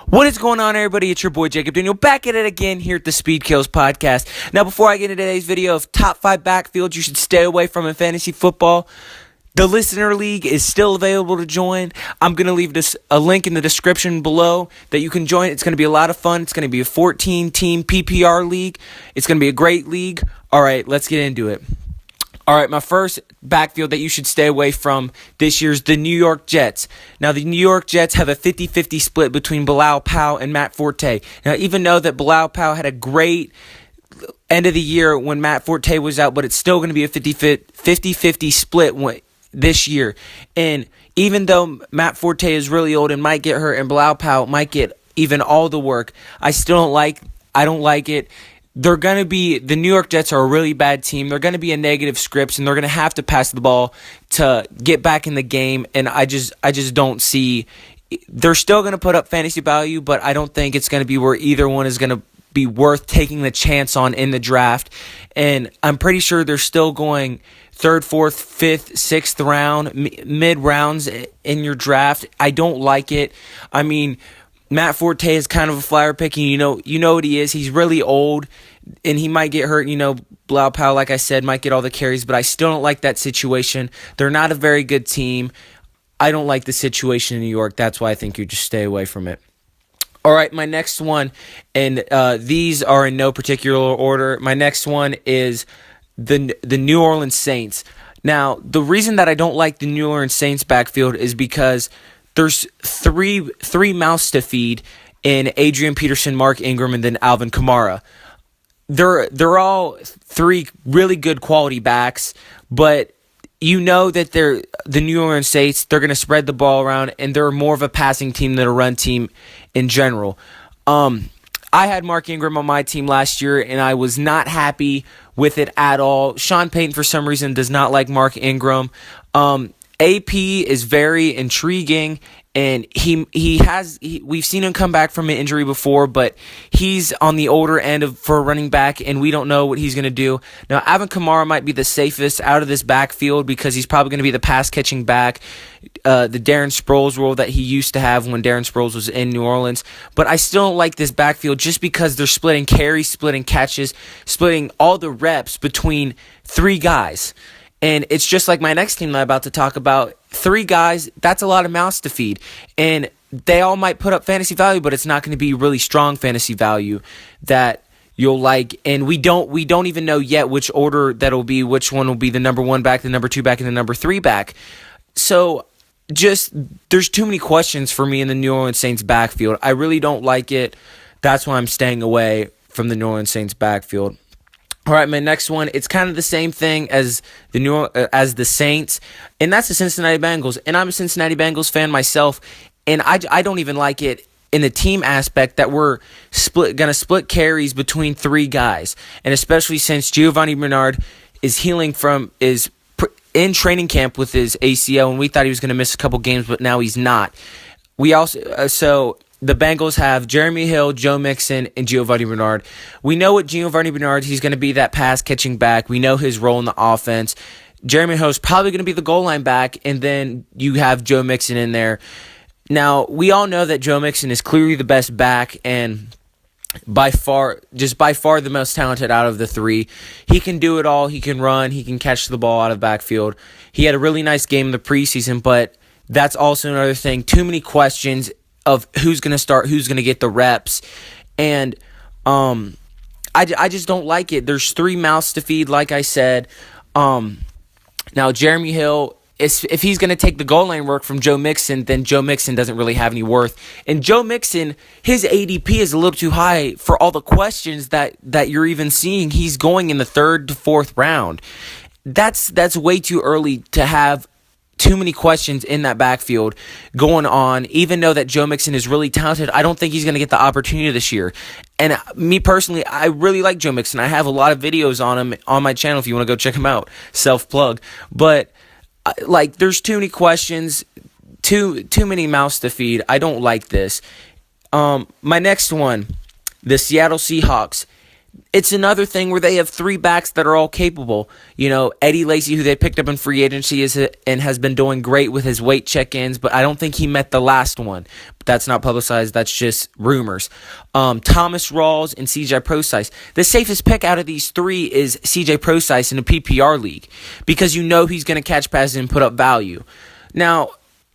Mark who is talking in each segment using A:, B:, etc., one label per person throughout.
A: What is going on, everybody? It's your boy Jacob Daniel back at it again here at the Speed Kills podcast. Now, before I get into today's video of top 5 backfields you should stay away from in fantasy football, the Listener League is still available to join. I'm going to leave a link in the description below that you can join. It's going to be a lot of fun. It's going to be a 14-team PPR league. It's going to be a great league. All right, let's get into it. All right, my first backfield that you should stay away from this year is the New York Jets. Now, the New York Jets have a 50-50 split between Bilal Powell and Matt Forte. Now, even though that Bilal Powell had a great end of the year when Matt Forte was out, but it's still going to be a 50-50 split this year. And even though Matt Forte is really old and might get hurt and Bilal Powell might get even all the work, I don't like it. The New York Jets are a really bad team. They're going to be a negative scripts, and they're going to have to pass the ball to get back in the game, and I just don't see. They're still going to put up fantasy value, but I don't think it's going to be where either one is going to be worth taking the chance on in the draft, and I'm pretty sure they're still going 3rd, 4th, 5th, 6th round, mid-rounds in your draft. I don't like it. I mean, Matt Forte is kind of a flyer pick, and you know what he is. He's really old, and he might get hurt. Bilal Powell, like I said, might get all the carries, but I still don't like that situation. They're not a very good team. I don't like the situation in New York. That's why I think you just stay away from it. All right, my next one, and these are in no particular order. My next one is the New Orleans Saints. Now, the reason that I don't like the New Orleans Saints backfield is because there's three mouths to feed in Adrian Peterson, Mark Ingram, and then Alvin Kamara. They're all three really good quality backs, but you know that the New Orleans Saints, they're going to spread the ball around, and they're more of a passing team than a run team in general. I had Mark Ingram on my team last year, and I was not happy with it at all. Sean Payton, for some reason, does not like Mark Ingram. AP is very intriguing, and we've seen him come back from an injury before, but he's on the older end for a running back, and we don't know what he's going to do. Now, Alvin Kamara might be the safest out of this backfield because he's probably going to be the pass-catching back, the Darren Sproles role that he used to have when Darren Sproles was in New Orleans. But I still don't like this backfield just because they're splitting carries, splitting catches, splitting all the reps between 3 guys. And it's just like my next team that I'm about to talk about. 3 guys, that's a lot of mouths to feed. And they all might put up fantasy value, but it's not going to be really strong fantasy value that you'll like. And we don't even know yet which order that'll be, which one will be the number 1 back, the number 2 back, and the number 3 back. So there's too many questions for me in the New Orleans Saints backfield. I really don't like it. That's why I'm staying away from the New Orleans Saints backfield. All right, my next one, it's kind of the same thing as the Saints, and that's the Cincinnati Bengals. And I'm a Cincinnati Bengals fan myself, and I don't even like it in the team aspect that we're going to split carries between 3 guys, and especially since Giovanni Bernard is in training camp with his ACL, and we thought he was going to miss a couple games, but now he's not. We also the Bengals have Jeremy Hill, Joe Mixon, and Giovanni Bernard. We know what Giovanni Bernard, he's going to be that pass-catching back. We know his role in the offense. Jeremy Hill is probably going to be the goal line back, and then you have Joe Mixon in there. Now, we all know that Joe Mixon is clearly the best back and by far the most talented out of the 3. He can do it all. He can run. He can catch the ball out of the backfield. He had a really nice game in the preseason, but that's also another thing. Too many questions of who's going to start, who's going to get the reps. And I just don't like it. There's 3 mouths to feed, like I said. Now, Jeremy Hill, if he's going to take the goal line work from Joe Mixon, then Joe Mixon doesn't really have any worth. And Joe Mixon, his ADP is a little too high for all the questions that you're even seeing. He's going in the 3rd to 4th round. That's way too early to have too many questions in that backfield going on. Even though that Joe Mixon is really talented, I don't think he's going to get the opportunity this year. And me personally, I really like Joe Mixon. I have a lot of videos on him on my channel if you want to go check him out. Self-plug. But there's too many questions, too many mouths to feed. I don't like this. My next one, the Seattle Seahawks. it's another thing where they have three backs that are all capable. Eddie Lacy, who they picked up in free agency, and has been doing great with his weight check-ins, but I don't think he met the last one. But that's not publicized. That's just rumors. Thomas Rawls and CJ Prosise. The safest pick out of these three is CJ Prosise in a PPR league because he's going to catch passes and put up value. Now,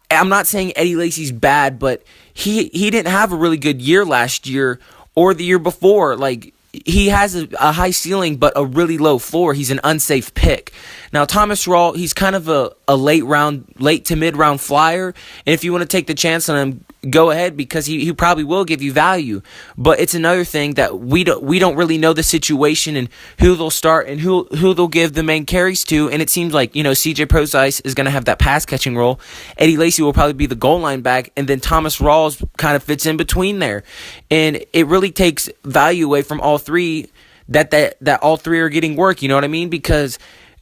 A: I'm not saying Eddie Lacy's bad, but he didn't have a really good year last year or the year before. Like, he has a high ceiling but a really low floor. He's an unsafe pick. Now, Thomas Rawls, he's kind of a late to mid-round flyer. And if you want to take the chance on him, go ahead, because he probably will give you value. But it's another thing that we don't really know the situation and who they'll start and who they'll give the main carries to. And it seems like, CJ Prosise is going to have that pass-catching role. Eddie Lacy will probably be the goal line back. And then Thomas Rawls kind of fits in between there. And it really takes value away from all three, that all three are getting work. You know what I mean? Because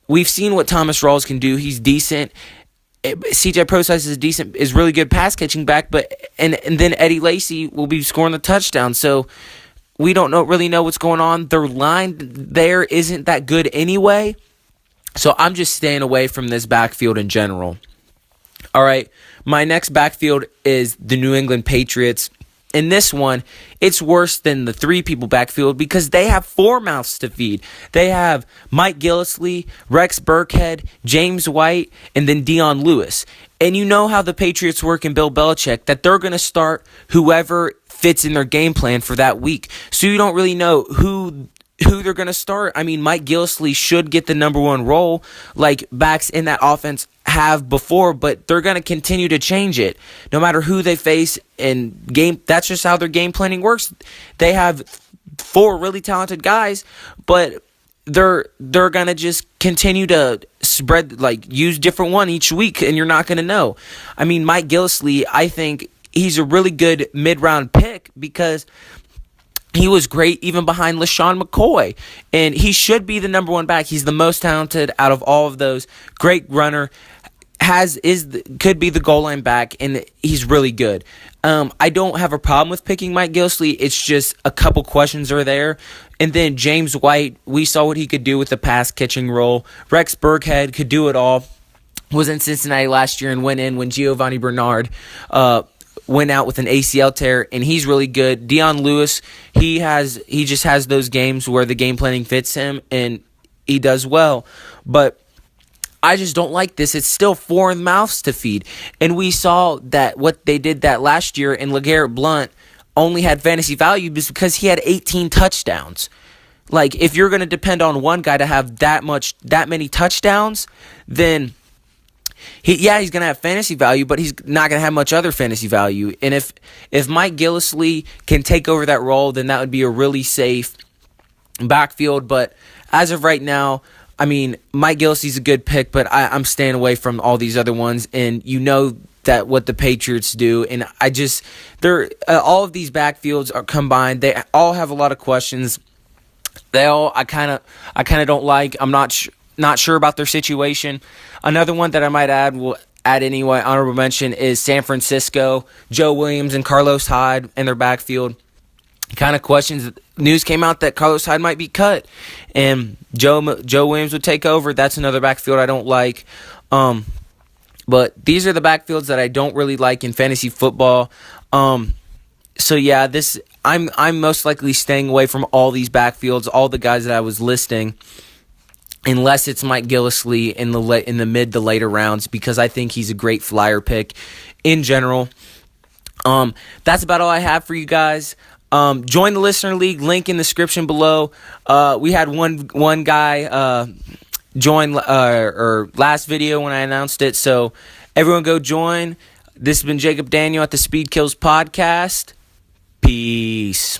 A: we've seen what Thomas Rawls can do. He's decent. CJ Prosise is really good pass catching back, but and then Eddie Lacy will be scoring the touchdown. So we don't really know what's going on. Their line there isn't that good anyway. So I'm just staying away from this backfield in general. All right, my next backfield is the New England Patriots. In this one, it's worse than the three people backfield because they have four mouths to feed. They have Mike Gillislee, Rex Burkhead, James White, and then Dion Lewis. And you know how the Patriots work in Bill Belichick, that they're going to start whoever fits in their game plan for that week. So you don't really know who they're going to start. I mean, Mike Gillislee should get the number one role like backs in that offense have before, but they're going to continue to change it no matter who they face in game. That's just how their game planning works. They have four really talented guys, but they're going to just continue to spread, use different one each week, and you're not going to know. I mean, Mike Gillislee, I think he's a really good mid-round pick because he was great even behind LaShawn McCoy, and he should be the number one back. He's the most talented out of all of those. Great runner, could be the goal line back, and he's really good. I don't have a problem with picking Mike Gillislee. It's just a couple questions are there. And then James White, we saw what he could do with the pass catching role. Rex Burkhead could do it all. Was in Cincinnati last year and went in when Giovanni Bernard went out with an ACL tear, and he's really good. Dion Lewis, he just has those games where the game planning fits him, and he does well. But I just don't like this. It's still four mouths to feed. And we saw that what they did that last year, and LeGarrette Blount only had fantasy value because he had 18 touchdowns. Like, if you're going to depend on one guy to have that many touchdowns, then he's going to have fantasy value, but he's not going to have much other fantasy value. And if Mike Gillislee can take over that role, then that would be a really safe backfield. But as of right now, I mean, Mike Gillislee's a good pick, but I'm staying away from all these other ones. And you know that what the Patriots do, and all of these backfields are combined. They all have a lot of questions. I kind of don't like. I'm not sure about their situation. Another one that I might add anyway, honorable mention, is San Francisco. Joe Williams and Carlos Hyde in their backfield. Kind of questions. News came out that Carlos Hyde might be cut, and Joe Williams would take over. That's another backfield I don't like. But these are the backfields that I don't really like in fantasy football. So yeah, I'm most likely staying away from all these backfields, all the guys that I was listing, unless it's Mike Gillislee in the mid to later rounds, because I think he's a great flyer pick in general. That's about all I have for you guys. Join the Listener League, link in the description below. We had one guy join or last video when I announced it, so everyone go join. This has been Jacob Daniel at the Speed Kills Podcast. Peace.